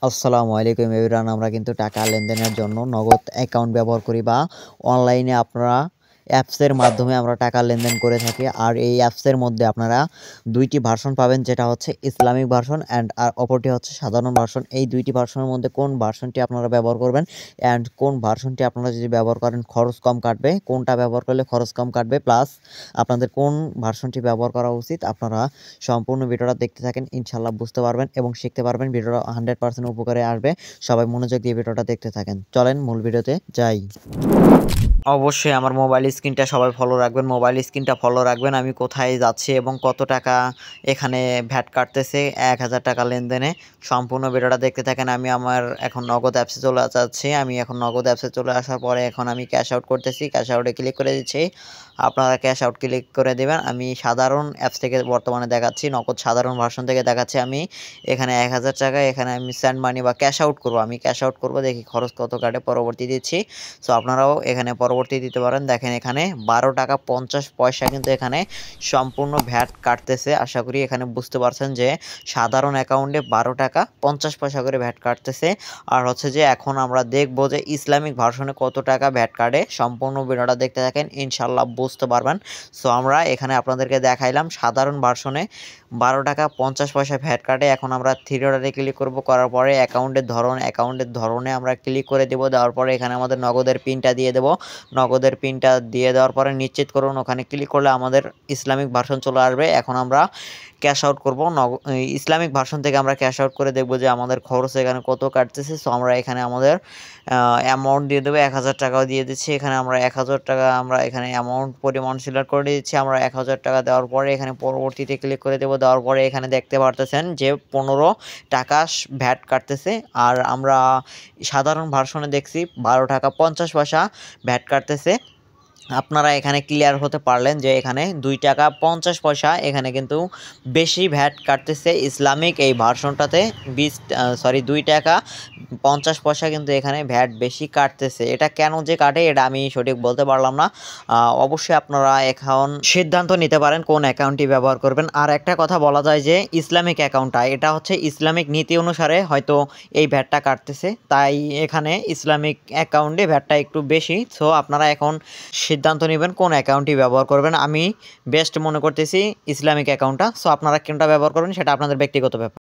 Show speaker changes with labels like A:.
A: আসসালামু আলাইকুম এভরিওয়ান। আমরা কিন্তু টাকা লেনদেনের জন্য নগদ অ্যাকাউন্ট ব্যবহার করি বা অনলাইনে আপনারা অ্যাপসের মাধ্যমে আমরা টাকা লেনদেন করে থাকি। আর এই অ্যাপসের মধ্যে আপনারা ২টি ভার্সন পাবেন, যেটা হচ্ছে ইসলামিক ভার্সন আর অপরটি হচ্ছে সাধারণ ভার্সন। এই ২টি ভার্সনের মধ্যে কোন ভার্সনটি আপনারা ব্যবহার করবেন কোন ভার্সনটি আপনারা যদি ব্যবহার করেন খরচ কম কাটবে, কোনটা ব্যবহার করলে খরচ কম কাটবে, প্লাস আপনাদের কোন ভার্সনটি ব্যবহার করা উচিত, আপনারা সম্পূর্ণ ভিডিওটা দেখতে থাকেন। ইনশাআল্লাহ বুঝতে পারবেন এবং শিখতে পারবেন। ভিডিওটা 100% উপকারে আসবে। সবাই মনোযোগ দিয়ে ভিডিওটা দেখতে থাকেন। চলেন মূল ভিডিওতে যাই। অবশ্যই আমার মোবাইল স্ক্রিনটা সবাই ফলো রাখবেন। মোবাইল স্ক্রিনটা ফলো রাখবেন আমি কোথায় যাচ্ছি এবং কত টাকা এখানে ভ্যাট কাটতেছে ১,০০০ টাকা লেনদেনে। সম্পূর্ণ ভিডিওটা দেখতে থাকেন। আমি আমার এখন নগদ অ্যাপসে চলে যাচ্ছি। আমি এখন নগদ অ্যাপসে চলে আসার পরে এখন আমি ক্যাশ আউট করতেছি। ক্যাশ আউটে ক্লিক করে দিচ্ছি। আপনারা ক্যাশ আউট ক্লিক করে দেবেন। আমি সাধারণ অ্যাপস থেকে বর্তমানে দেখাচ্ছি, নগদ সাধারণ ভার্সন থেকে দেখাচ্ছি। আমি এখানে ১,০০০ টাকা এখানে আমি সেন্ড মানি বা ক্যাশ আউট করব। আমি ক্যাশ আউট করব, দেখি খরচ কত কাটে, পরবর্তী দিচ্ছি। সো আপনারাও এখানে পরবর্তী দিতে পারেন। দেখেন এখানে ১২ টাকা ৫০ পয়সা কিন্তু এখানে সম্পূর্ণ ভ্যাট কাটতেছে। আশা করি এখানে বুঝতে পারছেন যে সাধারণ অ্যাকাউন্টে ১২ টাকা ৫০ পয়সা করে ভ্যাট কাটতেছে। আর হচ্ছে যে এখন আমরা দেখব যে ইসলামিক ভার্সনে কত টাকা ভ্যাট কাটে। সম্পূর্ণ ভিডিওটা দেখতে থাকেন, ইনশাআল্লাহ বুঝতে পারবেন। সো আমরা এখানে আপনাদেরকে দেখাইলাম সাধারণ ভার্সনে ১২ টাকা ৫০ পয়সা ভ্যাট কাটে। এখন আমরা থ্রি ডটে ক্লিক করব, করার পরে অ্যাকাউন্টের ধরনে আমরা ক্লিক করে দেব। দেওয়ার পরে এখানে আমাদের নগদের পিনটা দিয়ে দেব। নগদের পিনটা দিয়ে দেওয়ার পরে নিশ্চিত করুন, ওখানে ক্লিক করলে আমাদের ইসলামিক ভার্সন চলে আসবে। এখন আমরা ক্যাশ আউট করব। ইসলামিক ভার্সন থেকে আমরা ক্যাশ আউট করে দেখব যে আমাদের খরচ এখানে কত কাটতেছে। সো আমরা এখানে আমাদের অ্যামাউন্ট দিয়ে দেবো। ১,০০০ টাকাও দিয়ে দিচ্ছি। এখানে আমরা ১,০০০ টাকা আমরা এখানে অ্যামাউন্ট পরিমাণ সিলেক্ট করে দিচ্ছি। আমরা ১,০০০ টাকা দেওয়ার পরে এখানে পরবর্তীতে ক্লিক করে দেবো। দেওয়ার পরে এখানে দেখতে পারতেছেন যে ১৫ টাকা ভ্যাট কাটতেছে। আর আমরা সাধারণ ভার্সনে দেখছি ১২ টাকা ৫০ পয়সা ভ্যাট কাটতেছে। আপনারা এখানে ক্লিয়ার হতে পারলেন যে এখানে ২ টাকা ৫০ পয়সা এখানে কিন্তু বেশি ভ্যাট কাটতেছে ইসলামিক এই ভার্সনটাতে। ২ টাকা ৫০ পয়সা কিন্তু এখানে ভ্যাট বেশি কাটতেছে। এটা কেন যে কাটে এটা আমি সঠিক বলতে পারলাম না। অবশ্যই আপনারা এখন সিদ্ধান্ত নিতে পারেন কোন অ্যাকাউন্টটি ব্যবহার করবেন। আর একটা কথা বলা যায় যে ইসলামিক অ্যাকাউন্টটা এটা হচ্ছে ইসলামিক নীতি অনুসারে হয়তো এই ভ্যাটটা কাটতেছে, তাই এখানে ইসলামিক অ্যাকাউন্টে ভ্যাটটা একটু বেশি। সো আপনারা এখন সিদ্ধান্ত নেবেন কোন অ্যাকাউন্টটি ব্যবহার করবেন। আমি বেস্ট মনে করতেছি ইসলামিক অ্যাকাউন্টটা। সো আপনারা কোনটা ব্যবহার করবেন সেটা আপনাদের ব্যক্তিগত ব্যাপার।